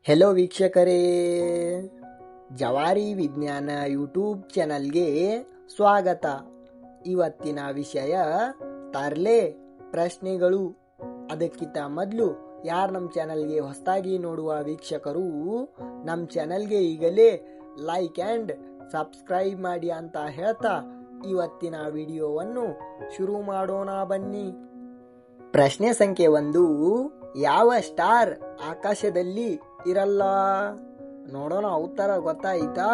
Hello ವೀಕ್ಷಕರೇ, ಜವಾರಿ ವಿಜ್ಞಾನ ಯೂಟ್ಯೂಬ್ ಚಾನಲ್ಗೆ ಸ್ವಾಗತ. ಇವತ್ತಿನ ವಿಷಯ ತರ್ಲೆ ಪ್ರಶ್ನೆಗಳು. ಅದಕ್ಕಿಂತ ಮೊದಲು ಯಾರು ನಮ್ಮ ಚಾನಲ್ಗೆ ಹೊಸದಾಗಿ ನೋಡುವ ವೀಕ್ಷಕರು ನಮ್ಮ ಚಾನಲ್ಗೆ ಈಗಲೇ ಲೈಕ್ ಆ್ಯಂಡ್ ಸಬ್ಸ್ಕ್ರೈಬ್ ಮಾಡಿ ಅಂತ ಹೇಳ್ತಾ ಇವತ್ತಿನ ವಿಡಿಯೋವನ್ನು ಶುರು ಮಾಡೋಣ ಬನ್ನಿ. ಪ್ರಶ್ನೆ ಸಂಖ್ಯೆ 1. ಯಾವ ಸ್ಟಾರ್ ಆಕಾಶದಲ್ಲಿ ಇರಲ್ಲ? ನೋಡೋಣ ಉತ್ತರ ಗೊತ್ತಾಯ್ತಾ?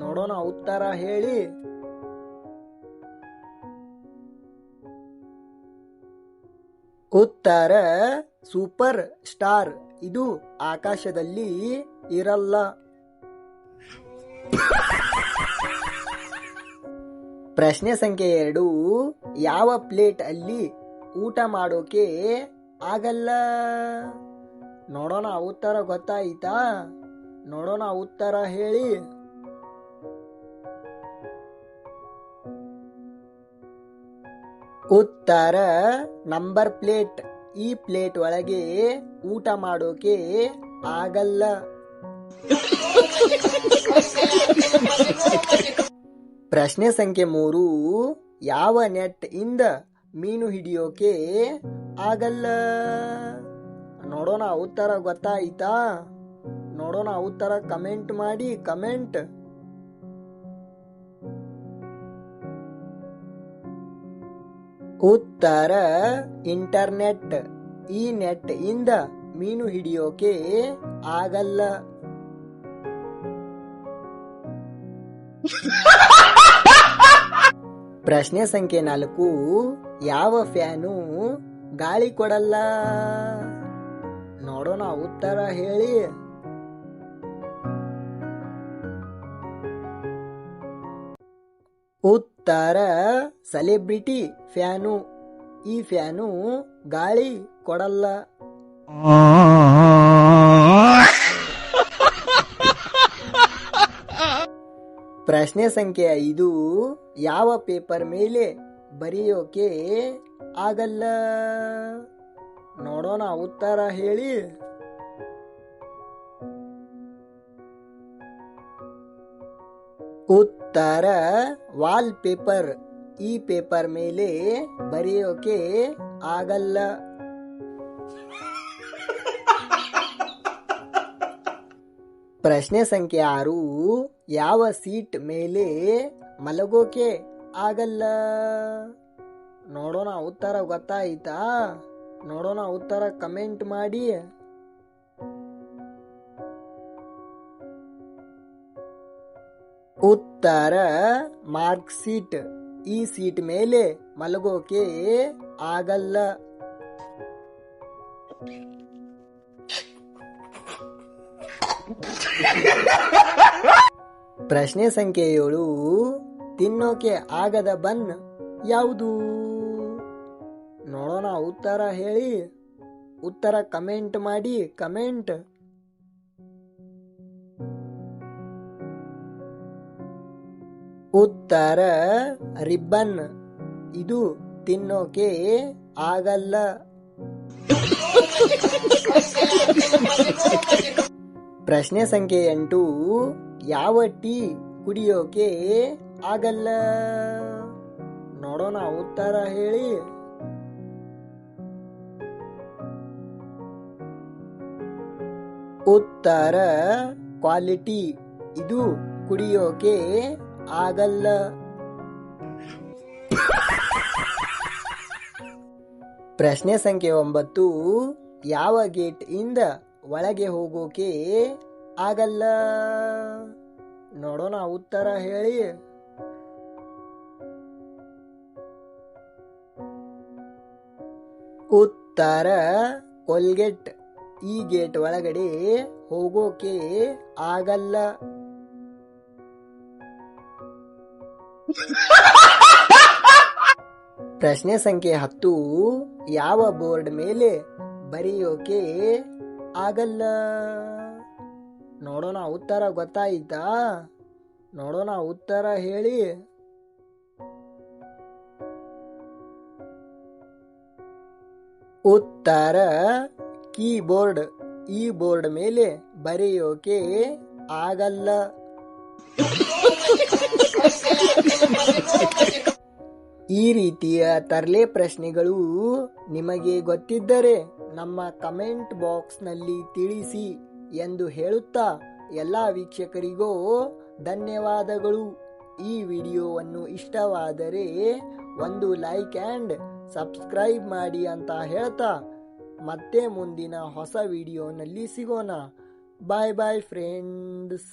ನೋಡೋಣ ಉತ್ತರ ಹೇಳಿ. ಉತ್ತರ ಸೂಪರ್ ಸ್ಟಾರ್. ಇದು ಆಕಾಶದಲ್ಲಿ ಇರಲ್ಲ. ಪ್ರಶ್ನೆ ಸಂಖ್ಯೆ 2. ಯಾವ ಪ್ಲೇಟ್ ಅಲ್ಲಿ ಊಟ ಮಾಡೋಕೆ ಆಗಲ್ಲ? ನೋಡೋಣ ಉತ್ತರ ಗೊತ್ತಾಯ್ತಾ? ನೋಡೋಣ ಉತ್ತರ ಹೇಳಿ. ಉತ್ತರ ನಂಬರ್ ಪ್ಲೇಟ್. ಈ ಪ್ಲೇಟ್ ಒಳಗೆ ಊಟ ಮಾಡೋಕೆ ಆಗಲ್ಲ. ಪ್ರಶ್ನೆ ಸಂಖ್ಯೆ 3. ಯಾವ ನೆಟ್ ಇಂದ ಮೀನು ಹಿಡಿಯೋಕೆ ಆಗಲ್ಲ? ನೋಡೋಣ ಉತ್ತರ ಗೊತ್ತಾಯ್ತಾ? ನೋಡೋಣ ಉತ್ತರ ಕಮೆಂಟ್ ಮಾಡಿ. ಕಮೆಂಟ್. ಉತ್ತರ ಇಂಟರ್ನೆಟ್. ಈ ನೆಟ್ ಇಂದ ಮೀನು ಹಿಡಿಯೋಕೆ ಆಗಲ್ಲ. ಪ್ರಶ್ನೆ ಸಂಖ್ಯೆ 4. ಯಾವ ಫ್ಯಾನು ಗಾಳಿ ಕೊಡಲ್ಲ? ನೋಡೋಣ ಉತ್ತರ ಹೇಳಿ. ಉತ್ತರ ಸೆಲೆಬ್ರಿಟಿ ಫ್ಯಾನು. ಈ ಫ್ಯಾನು ಗಾಳಿ ಕೊಡಲ್ಲ. ಪ್ರಶ್ನೆ ಸಂಖ್ಯೆ 5. ಯಾವ ಪೇಪರ್ ಮೇಲೆ ಬರೆಯೋಕೆ ಆಗಲ್ಲ? ನೋಡೋಣ ಉತ್ತರ ಹೇಳಿ. ಉತ್ತರ ವಾಲ್ ಪೇಪರ್. ಈ ಪೇಪರ್ ಮೇಲೆ ಬರೆಯೋಕೆ ಆಗಲ್ಲ. ಪ್ರಶ್ನೆ ಸಂಖ್ಯೆ 6. ಯಾವ ಸೀಟ್ ಮೇಲೆ ಮಲಗೋಕೆ ಆಗಲ್ಲ? ನೋಡೋಣ ಉತ್ತರ ಗೊತ್ತಾಯ್ತಾ? ನೋಡೋಣ ಉತ್ತರ ಕಮೆಂಟ್ ಮಾಡಿ. ಉತ್ತರ ಮಾರ್ಕ್ ಸೀಟ್. ಈ ಸೀಟ್ ಮೇಲೆ ಮಲಗೋಕೆ ಆಗಲ್ಲ. ಪ್ರಶ್ನೆ ಸಂಖ್ಯೆ 7. ತಿನ್ನೋಕೆ ಆಗದ ಬನ್ ಯಾವುದು? ನೋಡೋಣ ಉತ್ತರ ಹೇಳಿ. ಉತ್ತರ ಕಮೆಂಟ್ ಮಾಡಿ. ಕಮೆಂಟ್. ಉತ್ತರ ರಿಬ್ಬನ್. ಇದು ತಿನ್ನೋಕೆ ಆಗಲ್ಲ. ಪ್ರಶ್ನೆ ಸಂಖ್ಯೆ 8. ಯಾವ ಟೀ ಕುಡಿಯೋಕೆ ಆಗಲ್ಲ? ನೋಡೋಣ ಉತ್ತರ ಹೇಳಿ. ಉತ್ತರ ಕ್ವಾಲಿಟಿ. ಇದು ಕುಡಿಯೋಕೆ ಆಗಲ್ಲ. ಪ್ರಶ್ನೆ ಸಂಖ್ಯೆ 9. ಯಾವ ಗೇಟ್ ಇಂದ ಒಳಗೆ ಹೋಗೋಕೆ ಆಗಲ್ಲ? ನೋಡೋಣ ಉತ್ತರ ಹೇಳಿ. ಉತ್ತರ ಕೋಲ್ಗೇಟ್. ಈ ಗೇಟ್ ಒಳಗಡೆ ಹೋಗೋಕೆ ಆಗಲ್ಲ. ಪ್ರಶ್ನೆ ಸಂಖ್ಯೆ 10. ಯಾವ ಬೋರ್ಡ್ ಮೇಲೆ ಬರೆಯೋಕೆ ಆಗಲ್ಲ? ನೋಡೋಣ ಉತ್ತರ ಗೊತ್ತಾಯ್ತಾ? ನೋಡೋಣ ಉತ್ತರ ಹೇಳಿ. ಉತ್ತರ ಕೀಬೋರ್ಡ್. ಈ ಬೋರ್ಡ್ ಮೇಲೆ ಬರೆಯೋಕೆ ಆಗಲ್ಲ. ಈ ರೀತಿಯ ತರಲೆ ಪ್ರಶ್ನೆಗಳು ನಿಮಗೆ ಗೊತ್ತಿದ್ದರೆ ನಮ್ಮ ಕಮೆಂಟ್ ಬಾಕ್ಸ್ನಲ್ಲಿ ತಿಳಿಸಿ ಎಂದು ಹೇಳುತ್ತಾ ಎಲ್ಲ ವೀಕ್ಷಕರಿಗೂ ಧನ್ಯವಾದಗಳು. ಈ ವಿಡಿಯೋವನ್ನು ಇಷ್ಟವಾದರೆ ಒಂದು ಲೈಕ್ ಆ್ಯಂಡ್ ಸಬ್ಸ್ಕ್ರೈಬ್ ಮಾಡಿ ಅಂತ ಹೇಳ್ತಾ ಮತ್ತೆ ಮುಂದಿನ ಹೊಸ ವಿಡಿಯೋನಲ್ಲಿ ಸಿಗೋಣ. ಬಾಯ್ ಬಾಯ್ ಫ್ರೆಂಡ್ಸ್.